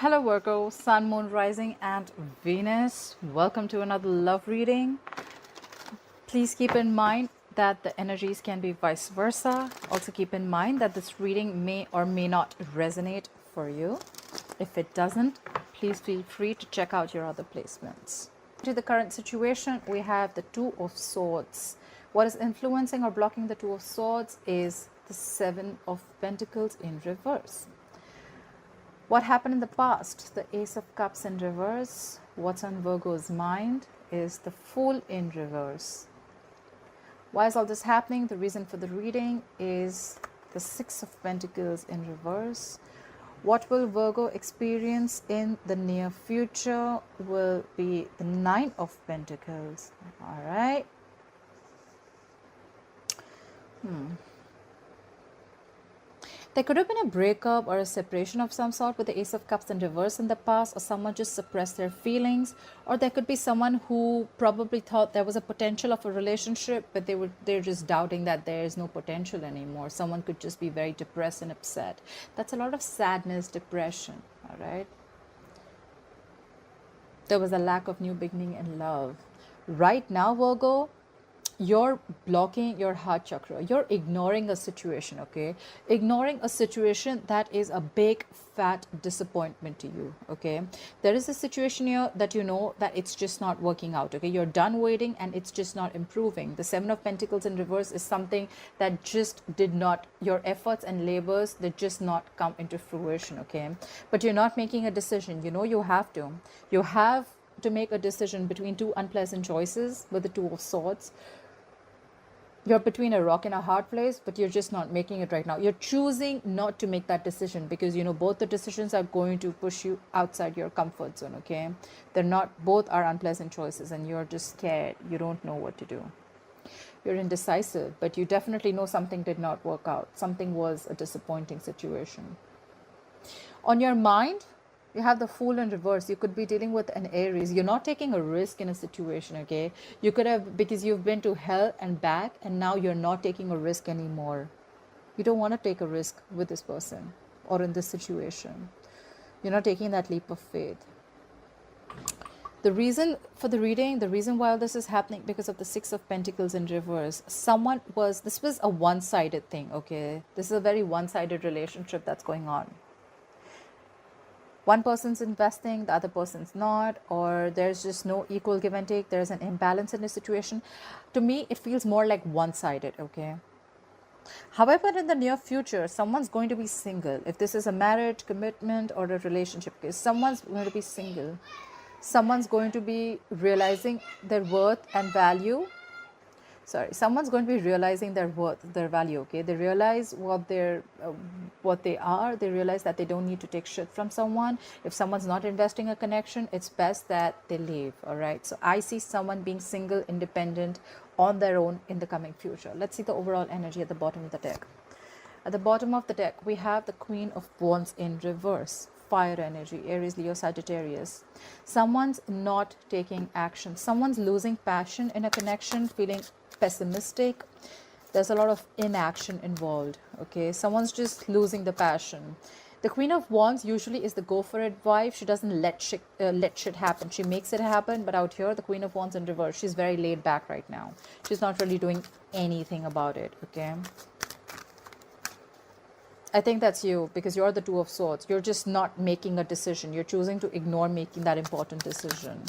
Hello Virgo, Sun, Moon, Rising and Venus. Welcome to another love reading. Please keep in mind that the energies can be vice versa. Also keep in mind that this reading may or may not resonate for you. If it doesn't, please feel free to check out your other placements. To the current situation, we have the Two of Swords. What is influencing or blocking the Two of Swords is the Seven of Pentacles in reverse. What happened in the past? The Ace of Cups in reverse. What's on Virgo's mind is the Fool in reverse. Why is all this happening? The reason for the reading is the Six of Pentacles in reverse. What will Virgo experience in the near future will be the Nine of Pentacles. All right. There could have been a breakup or a separation of some sort with the Ace of Cups in reverse in the past, or someone just suppressed their feelings, or there could be someone who probably thought there was a potential of a relationship, but they're just doubting that there is no potential anymore. Someone could just be very depressed and upset. That's a lot of sadness, depression, all right? There was a lack of new beginning in love. Right now, Virgo, you're blocking your heart chakra. You're ignoring a situation, okay? Ignoring a situation that is a big fat disappointment to you, okay? There is a situation here that you know that it's just not working out, okay? You're done waiting and it's just not improving. The Seven of Pentacles in reverse is something that just did not, your efforts and labors, they just not come into fruition, okay? But you're not making a decision. You know you have to. You have to make a decision between two unpleasant choices with the Two of Swords. You're between a rock and a hard place, but you're just not making it right now. You're choosing not to make that decision because you know both the decisions are going to push you outside your comfort zone, okay? They're not, both are unpleasant choices and you're just scared. You don't know what to do. You're indecisive, but you definitely know something did not work out. Something was a disappointing situation. On your mind, you have the Fool in reverse. You could be dealing with an Aries. You're not taking a risk in a situation, okay? You could have, because you've been to hell and back, and now you're not taking a risk anymore. You don't want to take a risk with this person or in this situation. You're not taking that leap of faith. The reason for the reading, the reason why this is happening, because of the Six of Pentacles in reverse. This was a one-sided thing, okay? This is a very one-sided relationship that's going on. One person's investing, the other person's not, or there's just no equal give and take. There's an imbalance in the situation. To me, it feels more like one-sided, okay? However, in the near future, someone's going to be single. If this is a marriage, commitment, or a relationship, because someone's going to be single. Someone's going to be realizing their worth and value. Someone's going to be realizing their worth, their value, okay? They realize what they are. They realize that they don't need to take shit from someone. If someone's not investing a connection, it's best that they leave, all right? So I see someone being single, independent, on their own in the coming future. Let's see the overall energy at the bottom of the deck. At the bottom of the deck, we have the Queen of Wands in reverse. Fire energy, Aries, Leo, Sagittarius. Someone's not taking action. Someone's losing passion in a connection, feeling pessimistic. There's a lot of inaction involved, okay? Someone's just losing the passion. The Queen of Wands usually is the go for it wife. She doesn't let shit happen. She makes it happen. But out here, the Queen of Wands in reverse, she's very laid back right now. She's not really doing anything about it, okay? I think that's you, because you're the Two of Swords. You're just not making a decision. You're choosing to ignore making that important decision.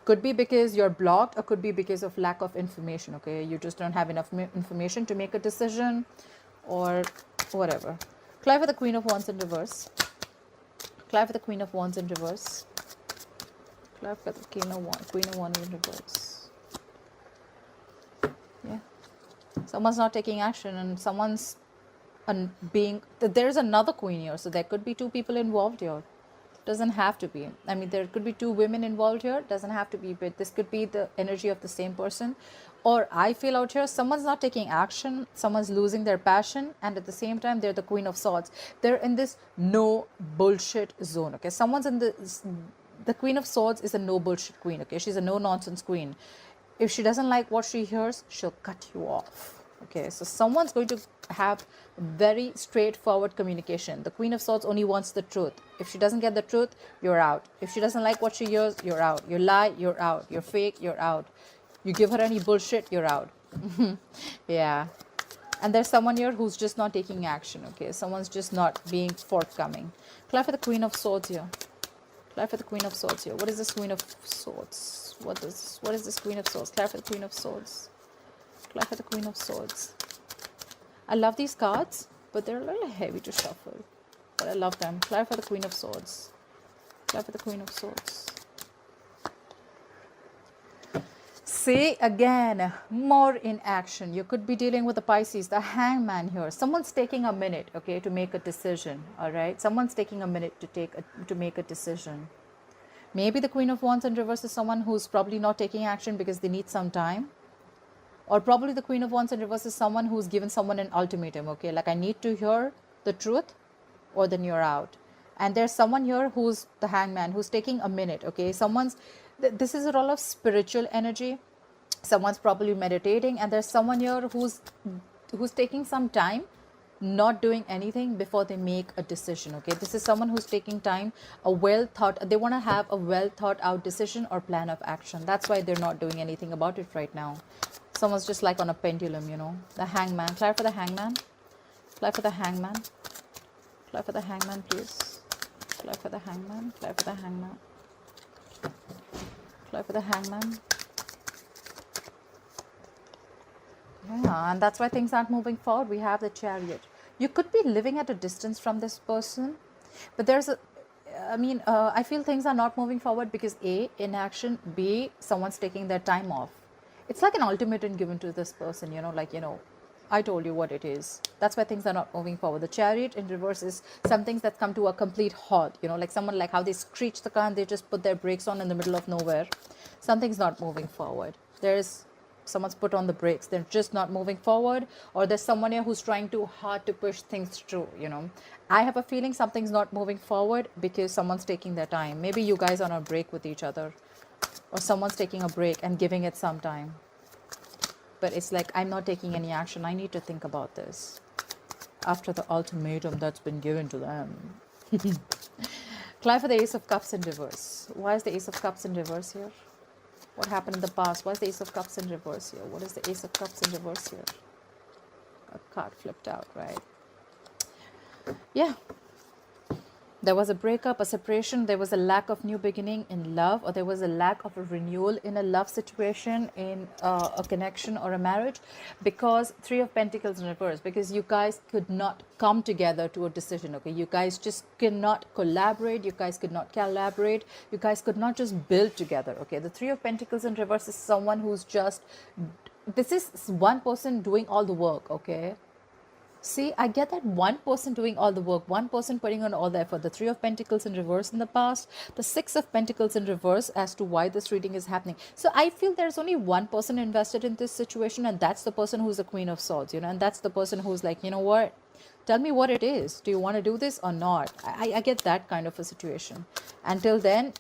Could be because you're blocked, or could be because of lack of information, okay? You just don't have enough information to make a decision, or whatever. Clarify the Queen of Wands in reverse. Clarify the Queen of Wands in reverse. Clarify the Queen of Wands in reverse. Yeah. Someone's not taking action, and someone's there's another queen here, so there could be two people involved here. Doesn't have to be. I mean, there could be two women involved here. Doesn't have to be, but this could be the energy of the same person. Or I feel out here, someone's not taking action, someone's losing their passion, and at the same time, they're the Queen of Swords. They're in this no bullshit zone, okay? Someone's in the Queen of Swords is a no bullshit queen, okay? She's a no nonsense queen. If she doesn't like what she hears, she'll cut you off. Okay, so someone's going to have very straightforward communication. The Queen of Swords only wants the truth. If she doesn't get the truth, you're out. If she doesn't like what she hears, you're out. You lie, you're out. You're fake, you're out. You give her any bullshit, you're out. Yeah. And there's someone here who's just not taking action, okay? Someone's just not being forthcoming. Clap for the Queen of Swords here. Clap for the Queen of Swords here. What is this Queen of Swords? What is this Queen of Swords? Clap for the Queen of Swords. Clap for the Queen of Swords. I love these cards, but they're a little heavy to shuffle. But I love them. Clap for the Queen of Swords. Clap for the Queen of Swords. See, again, more in action. You could be dealing with the Pisces, the Hangman here. Someone's taking a minute, okay, to make a decision, all right? Someone's taking a minute to make a decision. Maybe the Queen of Wands in reverse is someone who's probably not taking action because they need some time. Or probably the Queen of Wands in reverse is someone who's given someone an ultimatum, okay? Like, I need to hear the truth or then you're out. And there's someone here who's the Hangman, who's taking a minute, okay? This is a role of spiritual energy. Someone's probably meditating, and there's someone here who's taking some time, not doing anything before they make a decision, okay? This is someone who's taking time, they want to have a well thought out decision or plan of action. That's why they're not doing anything about it right now. Someone's just like on a pendulum, you know. The Hangman. Clap for the Hangman. Clap for the Hangman. Clap for the Hangman, please. Clap for the Hangman. Clap for the Hangman. Clap for the Hangman. Yeah, and that's why things aren't moving forward. We have the Chariot. You could be living at a distance from this person, but I feel things are not moving forward because A, inaction, B, someone's taking their time off. It's like an ultimatum given to this person, you know, like, you know, I told you what it is. That's why things are not moving forward. The Chariot in reverse is some things that come to a complete halt, you know, like someone, like how they screech the car and they just put their brakes on in the middle of nowhere. Something's not moving forward. Someone's put on the brakes, they're just not moving forward, or there's someone here who's trying too hard to push things through, you know. I have a feeling something's not moving forward because someone's taking their time. Maybe you guys are on a break with each other, or someone's taking a break and giving it some time. But it's like, I'm not taking any action. I need to think about this after the ultimatum that's been given to them. Clap for the Ace of Cups in reverse. Why is the Ace of Cups in reverse here? What happened in the past? Why is the Ace of Cups in reverse here? What is the Ace of Cups in reverse here? A card flipped out, right? Yeah. There was a breakup, a separation. There was a lack of new beginning in love, or there was a lack of a renewal in a love situation, in a connection or a marriage, because Three of Pentacles in reverse, because you guys could not come together to a decision, okay? You guys just cannot collaborate. You guys could not collaborate. You guys could not just build together, okay? The Three of Pentacles in reverse is someone who's just, this is one person doing all the work, okay? See, I get that one person doing all the work, one person putting on all the effort. The Three of Pentacles in reverse in the past, the Six of Pentacles in reverse as to why this reading is happening. So I feel there's only one person invested in this situation, and that's the person who's the Queen of Swords, you know, and that's the person who's like, you know what, tell me what it is. Do you want to do this or not? I get that kind of a situation. Until then,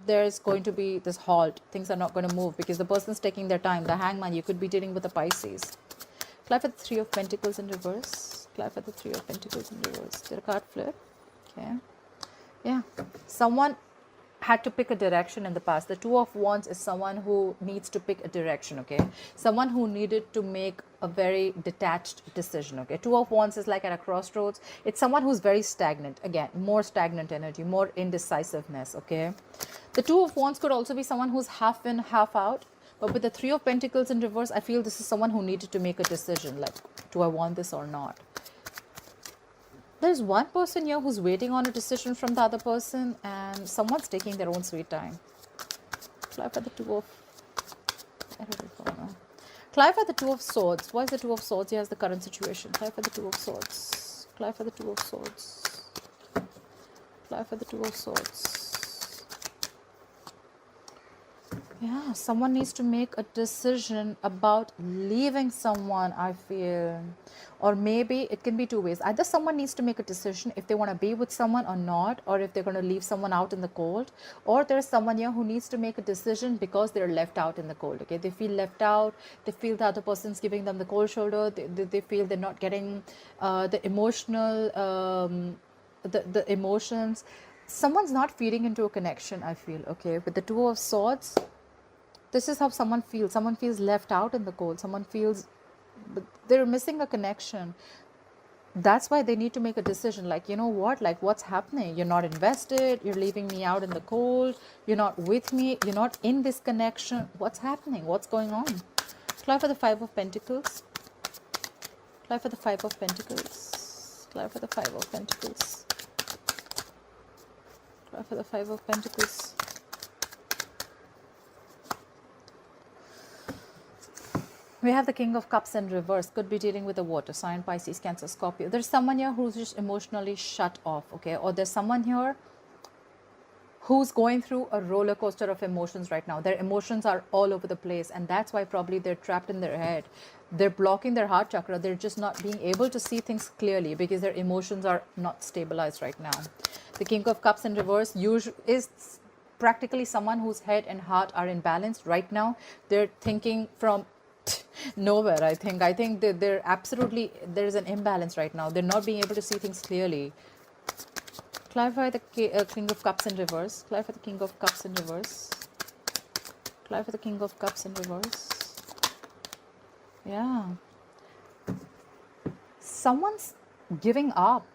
there's going to be this halt. Things are not going to move because the person's taking their time. The Hangman, you could be dealing with a Pisces. Clap for the Three of Pentacles in reverse. Clap for the Three of Pentacles in reverse. Did a card flip? Okay. Yeah. Someone had to pick a direction in the past. The Two of Wands is someone who needs to pick a direction, okay? Someone who needed to make a very detached decision, okay? Two of Wands is like at a crossroads. It's someone who's very stagnant. Again, more stagnant energy, more indecisiveness, okay? The Two of Wands could also be someone who's half in, half out. But with the Three of Pentacles in reverse, I feel this is someone who needed to make a decision, like, do I want this or not? There's one person here who's waiting on a decision from the other person, and someone's taking their own sweet time. Clap for the Two of... Clap for the Two of Swords. Why is the Two of Swords? Here's the current situation. Clap for the Two of Swords. Clap for the Two of Swords. Clap for the Two of Swords. Yeah, someone needs to make a decision about leaving someone, I feel. Or maybe it can be two ways. Either someone needs to make a decision if they want to be with someone or not, or if they're going to leave someone out in the cold, or there's someone here who needs to make a decision because they're left out in the cold. Okay, they feel left out, they feel the other person's giving them the cold shoulder, they feel they're not getting the emotional the emotions. Someone's not feeding into a connection, I feel. Okay, with the Two of Swords, this is how someone feels. Someone feels left out in the cold. Someone feels they're missing a connection. That's why they need to make a decision. Like, you know what? Like, what's happening? You're not invested. You're leaving me out in the cold. You're not with me. You're not in this connection. What's happening? What's going on? Clear for the Five of Pentacles. Clear for the Five of Pentacles. Clear for the Five of Pentacles. Clear for the Five of Pentacles. We have the King of Cups in reverse. Could be dealing with a water sign, Pisces, Cancer, Scorpio. There's someone here who's just emotionally shut off, okay? Or there's someone here who's going through a roller coaster of emotions right now. Their emotions are all over the place, and that's why probably they're trapped in their head. They're blocking their heart chakra. They're just not being able to see things clearly because their emotions are not stabilized right now. The King of Cups in reverse is practically someone whose head and heart are in balance right now. They're thinking from nowhere. I think that they're absolutely, there's an imbalance right now. They're not being able to see things clearly. Clarify the King of Cups in reverse. Clarify the King of Cups in reverse. Clarify the King of Cups in reverse. Yeah, someone's giving up.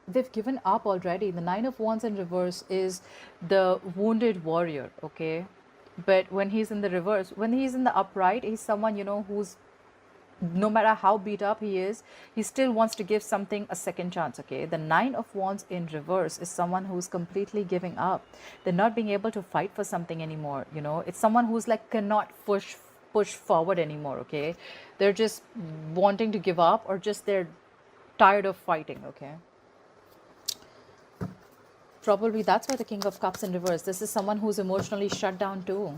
They've given up already. The Nine of Wands in reverse is the wounded warrior, okay? But when he's in the reverse, when he's in the upright, he's someone, you know, who's, no matter how beat up he is, he still wants to give something a second chance, okay? The Nine of Wands in reverse is someone who's completely giving up. They're not being able to fight for something anymore, you know? It's someone who's like cannot push forward anymore, okay? They're just wanting to give up, or just they're tired of fighting, okay? Probably that's why the King of Cups in reverse. This is someone who's emotionally shut down too.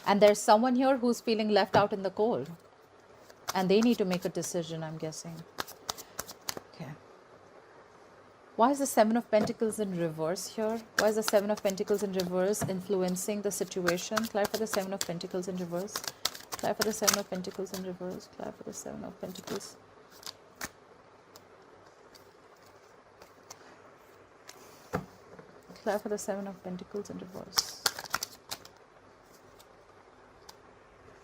And there's someone here who's feeling left out in the cold. And they need to make a decision, I'm guessing. Okay. Why is the Seven of Pentacles in reverse here? Why is the Seven of Pentacles in reverse influencing the situation? Clarify the Seven of Pentacles in reverse. Clarify the Seven of Pentacles in reverse. Clarify the Seven of Pentacles. For the Seven of Pentacles in reverse.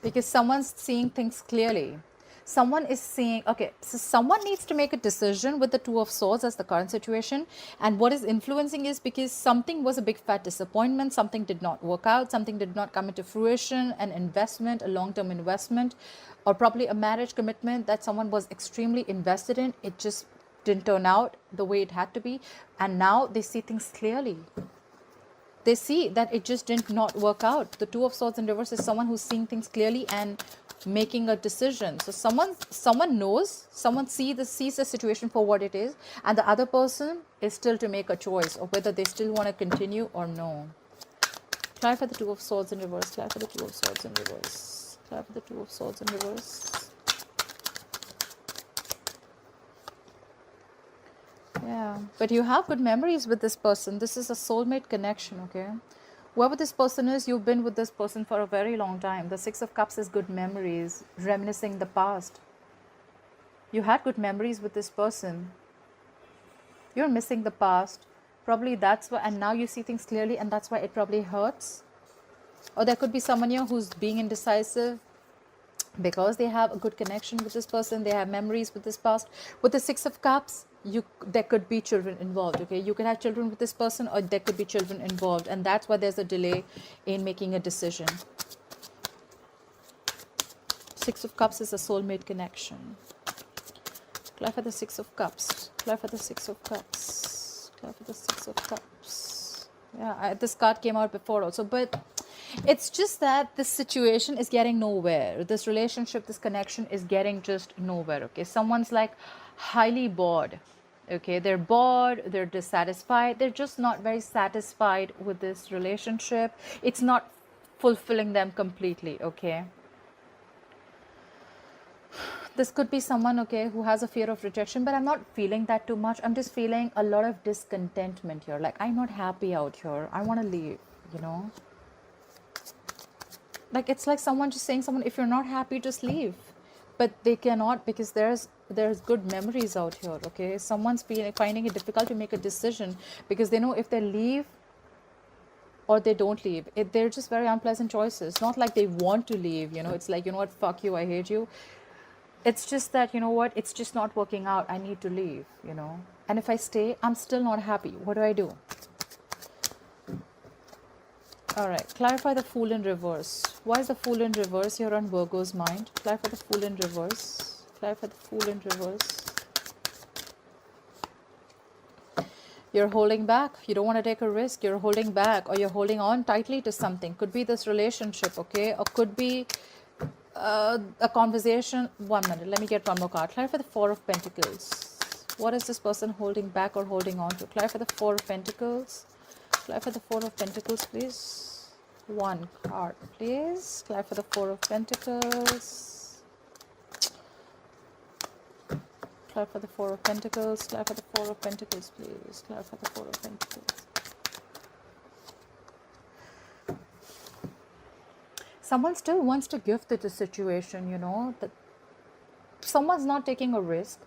Because someone's seeing things clearly. Someone is seeing, okay, so someone needs to make a decision with the Two of Swords as the current situation. And what is influencing is because something was a big fat disappointment, something did not work out, something did not come into fruition, an investment, a long-term investment, or probably a marriage commitment that someone was extremely invested in. It just didn't turn out the way it had to be, and now they see things clearly. They see that it just did not work out. The Two of Swords in reverse is someone who's seeing things clearly and making a decision. So someone knows, someone sees the situation for what it is, and the other person is still to make a choice of whether they still want to continue or no. Clarify the Two of Swords in reverse. Clarify the Two of Swords in reverse. Clarify the Two of Swords in reverse. Yeah, but you have good memories with this person. This is a soulmate connection, okay? Whoever this person is, you've been with this person for a very long time. The Six of Cups is good memories, reminiscing the past. You had good memories with this person. You're missing the past. Probably that's why, and now you see things clearly, and that's why it probably hurts. Or there could be someone here who's being indecisive because they have a good connection with this person. They have memories with this past. With the Six of Cups, there could be children involved, okay? You can have children with this person, or there could be children involved, and that's why there's a delay in making a decision. Six of Cups is a soulmate connection. Clarify the Six of Cups. Clarify the Six of Cups. Clarify the Six of Cups. Yeah, this card came out before also, but it's just that this situation is getting nowhere. This relationship, this connection is getting just nowhere, okay? Someone's like highly bored, okay? They're bored, they're dissatisfied, they're just not very satisfied with this relationship. It's not fulfilling them completely, okay? This could be someone, okay, who has a fear of rejection, but I'm not feeling that too much. I'm just feeling a lot of discontentment here. Like, I'm not happy out here. I want to leave, you know. Like, it's like someone just saying someone, if you're not happy, just leave. But they cannot, because there's good memories out here, okay. Someone's finding it difficult to make a decision because they know if they leave or they don't leave, they're just very unpleasant choices. Not like they want to leave, you know. It's like, you know what, fuck you, I hate you. It's just that, you know what, it's just not working out. I need to leave, you know. And if I stay, I'm still not happy. What do I do? All right, clarify the Fool in reverse. Why is the Fool in reverse here on Virgo's mind? Clarify the Fool in reverse. Clarify the Fool in reverse. You're holding back. You don't want to take a risk. You're holding back, or you're holding on tightly to something. Could be this relationship, okay? Or could be a conversation. 1 minute. Let me get one more card. Clarify the Four of Pentacles. What is this person holding back or holding on to? Clarify the Four of Pentacles. Clarify the Four of Pentacles, please. One card, please. Clarify the Four of Pentacles. Clarify the Four of Pentacles. Clarify the Four of Pentacles, please. Clarify the Four of Pentacles. Someone still wants to gift to the situation, you know. That someone's not taking a risk.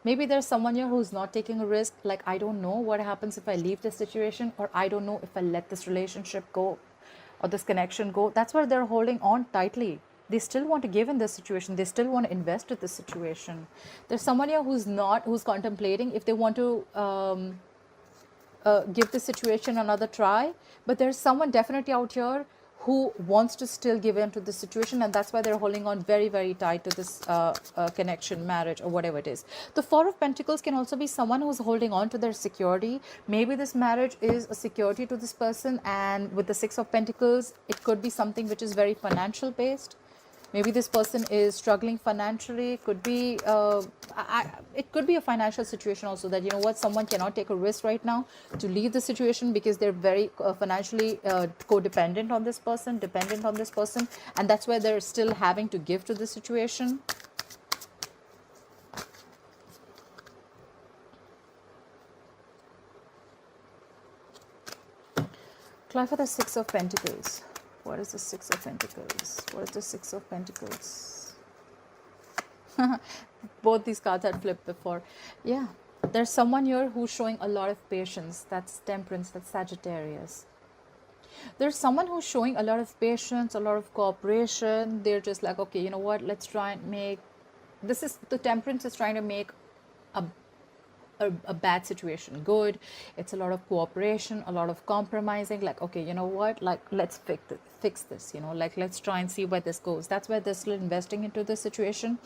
Maybe there's someone here who's not taking a risk. Like, I don't know what happens if I leave this situation, or I don't know if I let this relationship go or this connection go. That's why they're holding on tightly. They still want to give in this situation. They still want to invest in this situation. There's someone here who's contemplating if they want to give this situation another try. But there's someone definitely out here who wants to still give in to this situation, and that's why they're holding on very, very tight to this connection, marriage, or whatever it is. The Four of Pentacles can also be someone who's holding on to their security. Maybe this marriage is a security to this person, and with the Six of Pentacles, it could be something which is very financial based. Maybe this person is struggling financially. It could be it could be a financial situation also, that, you know what, someone cannot take a risk right now to leave the situation because they're very financially codependent on this person, dependent on this person, and that's why they're still having to give to the situation. Clarify the Six of Pentacles. What is the Six of Pentacles? What is the Six of Pentacles? Both these cards had flipped before. Yeah, there's someone here who's showing a lot of patience. That's Temperance, that's Sagittarius. There's someone who's showing a lot of patience, a lot of cooperation. They're just like, okay, you know what, let's try and make, this is, the Temperance is trying to make a bad situation good. It's a lot of cooperation, a lot of compromising, like, okay, you know what, like, let's fix this, you know, like, let's try and see where this goes. That's why they're still investing into the situation.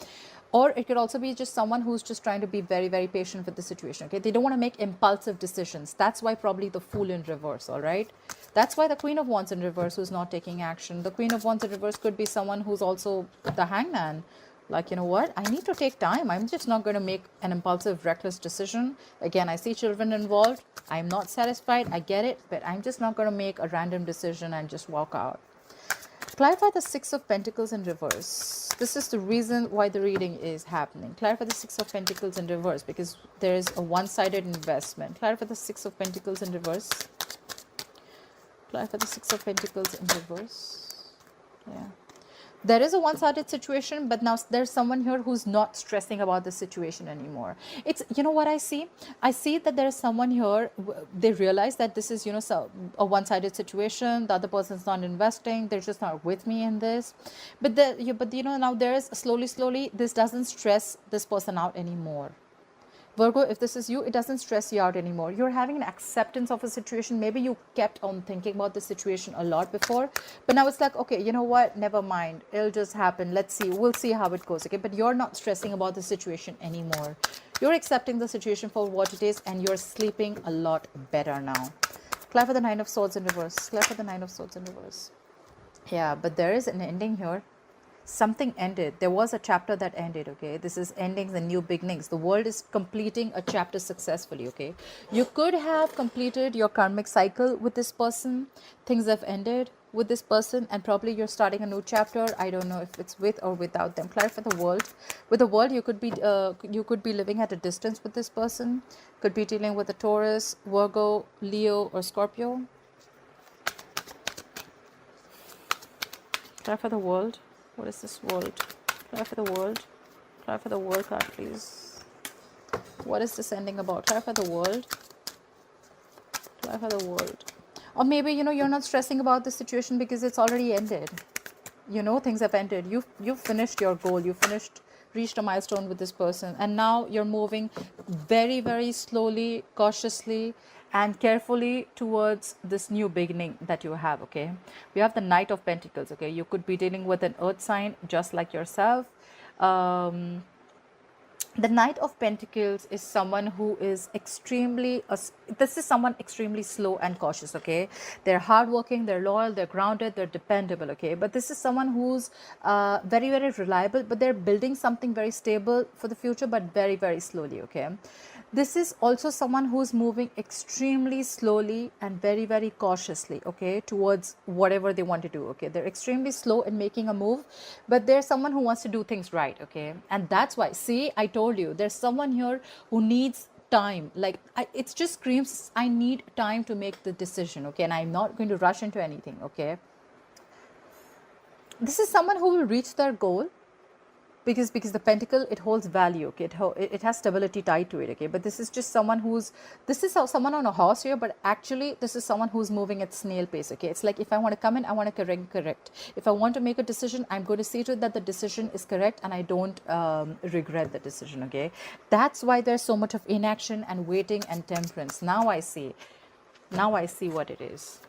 Or it could also be just someone who's just trying to be very, very patient with the situation, okay. They don't want to make impulsive decisions. That's why probably the Fool in reverse. All right, that's why the Queen of Wands in reverse, who's not taking action. The Queen of Wands in reverse could be someone who's also the Hangman. Like, you know what, I need to take time. I'm just not going to make an impulsive, reckless decision. Again, I see children involved. I'm not satisfied. I get it. But I'm just not going to make a random decision and just walk out. Clarify the Six of Pentacles in reverse. This is the reason why the reading is happening. Clarify the Six of Pentacles in reverse, because there is a one-sided investment. Clarify the Six of Pentacles in reverse. Clarify the Six of Pentacles in reverse. Yeah. There is a one-sided situation, but now there's someone here who's not stressing about the situation anymore. It's, you know what I see? I see that there's someone here, they realize that this is, you know, a one-sided situation. The other person's not investing. They're just not with me in this. But you know, now there is slowly, this doesn't stress this person out anymore. Virgo, if this is you, it doesn't stress you out anymore. You're having an acceptance of a situation. Maybe you kept on thinking about the situation a lot before, but now it's like, okay, you know what, never mind. It'll just happen. Let's see. We'll see how it goes, okay? But you're not stressing about the situation anymore. You're accepting the situation for what it is, and you're sleeping a lot better now. Clarify the Nine of Swords in reverse. Clarify the Nine of Swords in reverse. Yeah, but there is an ending here. Something ended. There was a chapter that ended, okay? This is endings and new beginnings. The world is completing a chapter successfully, okay? You could have completed your karmic cycle with this person. Things have ended. with this person, and probably you're starting a new chapter. I don't know if it's with or without them. Clarify the world. With the world, you could be living at a distance with this person. Could be dealing with a Taurus, Virgo, Leo, or Scorpio. Clarify the world. What is this world? Clarify the world. Clarify the world card, please. What is this ending about? Clarify the world. Clarify the world. Or maybe, you're not stressing about the situation because it's already ended. Things have ended. You've finished your goal. Reached a milestone with this person. And now you're moving very, very slowly, cautiously, and carefully towards this new beginning that you have, okay? We have the Knight of Pentacles, okay? You could be dealing with an earth sign just like yourself. The Knight of Pentacles is someone who is extremely slow and cautious, okay? They're hardworking, they're loyal, they're grounded, they're dependable, okay? But this is someone who's very, very reliable, but they're building something very stable for the future, but very, very slowly, okay? This is also someone who's moving extremely slowly and very, very cautiously, okay, towards whatever they want to do, okay? They're extremely slow in making a move, but there's someone who wants to do things right, okay? And that's why, see, I told you, there's someone here who needs time. Like, it just screams, I need time to make the decision, okay? And I'm not going to rush into anything, okay? This is someone who will reach their goal, because the pentacle, it holds value, okay? It has stability tied to it, okay? But this is just someone someone on a horse here, but actually this is someone who's moving at snail pace, okay? It's like, if I want to come in, I want to correct. If I want to make a decision, I'm going to see to it that the decision is correct and I don't regret the decision, okay? That's why there's so much of inaction and waiting and temperance. Now I see what it is.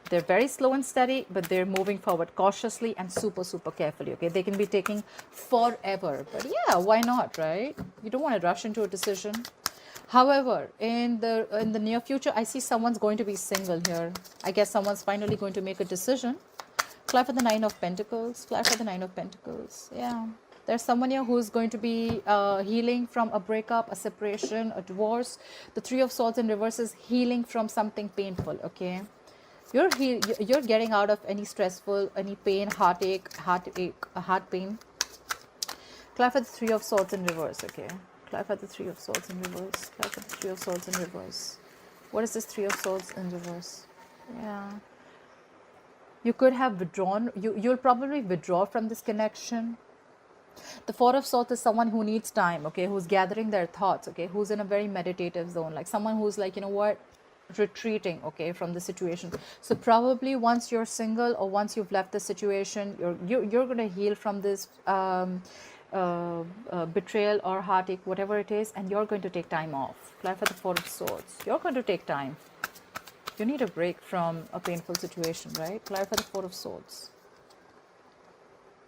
They're very slow and steady, but they're moving forward cautiously and super, super carefully, okay? They can be taking forever, but yeah, why not, right? You don't want to rush into a decision. However, in the near future, I see someone's going to be single here. I guess someone's finally going to make a decision. Clarify the Nine of Pentacles. Clarify the Nine of Pentacles. Yeah. There's someone here who's going to be healing from a breakup, a separation, a divorce. The Three of Swords in reverse is healing from something painful, okay? You're getting out of any stressful, any pain, heart pain. Clarify the Three of Swords in reverse, okay? Clarify the Three of Swords in reverse. Clarify the Three of Swords in reverse. What is this Three of Swords in reverse? Yeah. You could have withdrawn. You'll probably withdraw from this connection. The Four of Swords is someone who needs time, okay? Who's gathering their thoughts, okay? Who's in a very meditative zone. Like someone who's like, you know what? Retreating, okay, from the situation. So probably once you're single or once you've left the situation, you're going to heal from this betrayal or heartache, whatever it is, and you're going to take time off. Clarify the Four of Swords. You're going to take time. You need a break from a painful situation, right? Clarify the Four of Swords.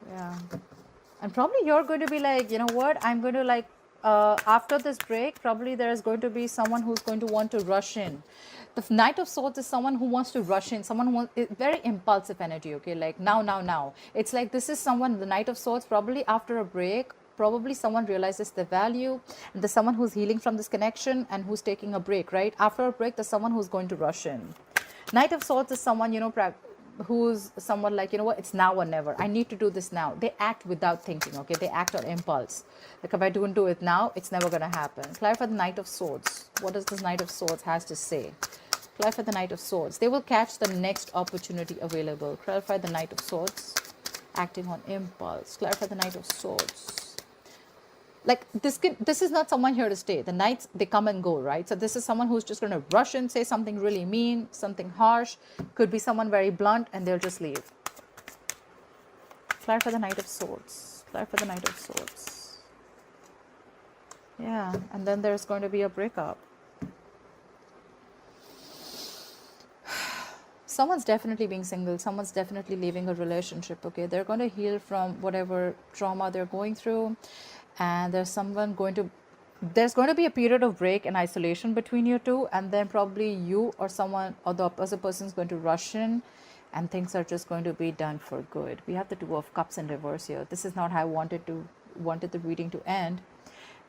Yeah. And probably you're going to be like, you know what, I'm going to like, after this break, probably there's going to be someone who's going to want to rush in. The Knight of Swords is someone who wants to rush in, someone who wants, very impulsive energy, okay, like now. It's like this is someone, the Knight of Swords, probably after a break, probably someone realizes the value, and there's someone who's healing from this connection and who's taking a break, right? After a break, there's someone who's going to rush in. Knight of Swords is someone, you know, who's someone like, you know what, it's now or never. I need to do this now. They act without thinking, okay? They act on impulse. Like if I don't do it now, it's never going to happen. Clarify the Knight of Swords. What does this Knight of Swords has to say? Clarify the Knight of Swords. They will catch the next opportunity available. Clarify the Knight of Swords. Acting on impulse. Clarify the Knight of Swords. Like this is not someone here to stay. The knights, they come and go, right? So this is someone who's just going to rush in, say something really mean, something harsh. Could be someone very blunt, and they'll just leave. Clarify the Knight of Swords. Clarify the Knight of Swords. Yeah, and then there's going to be a breakup. Someone's definitely being single. Someone's definitely leaving a relationship, okay? They're going to heal from whatever trauma they're going through. And there's going to be a period of break and isolation between you two, and then probably you or someone or the other person is going to rush in, and things are just going to be done for good. We have the Two of Cups in reverse here. This is not how I wanted the reading to end,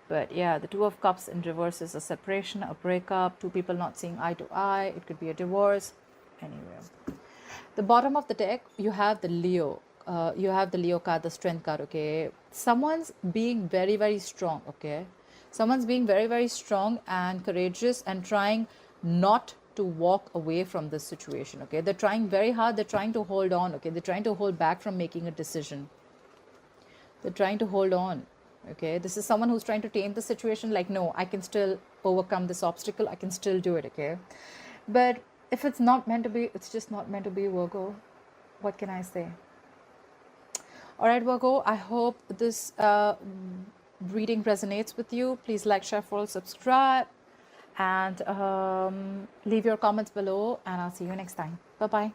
but yeah, the Two of Cups in reverse is a separation, a breakup, two people not seeing eye to eye. It could be a divorce. Anyway, The bottom of the deck, you have the Leo. You have the Leo card, the strength card, okay? Someone's being very, very strong, okay? Someone's being very, very strong and courageous and trying not to walk away from this situation, okay? They're trying very hard. They're trying to hold on, okay? They're trying to hold back from making a decision. They're trying to hold on, okay? This is someone who's trying to tame the situation, like, no, I can still overcome this obstacle. I can still do it, okay? But if it's not meant to be, it's just not meant to be, Virgo. What can I say? All right, Virgo, I hope this reading resonates with you. Please like, share, follow, subscribe, and leave your comments below, and I'll see you next time. Bye-bye.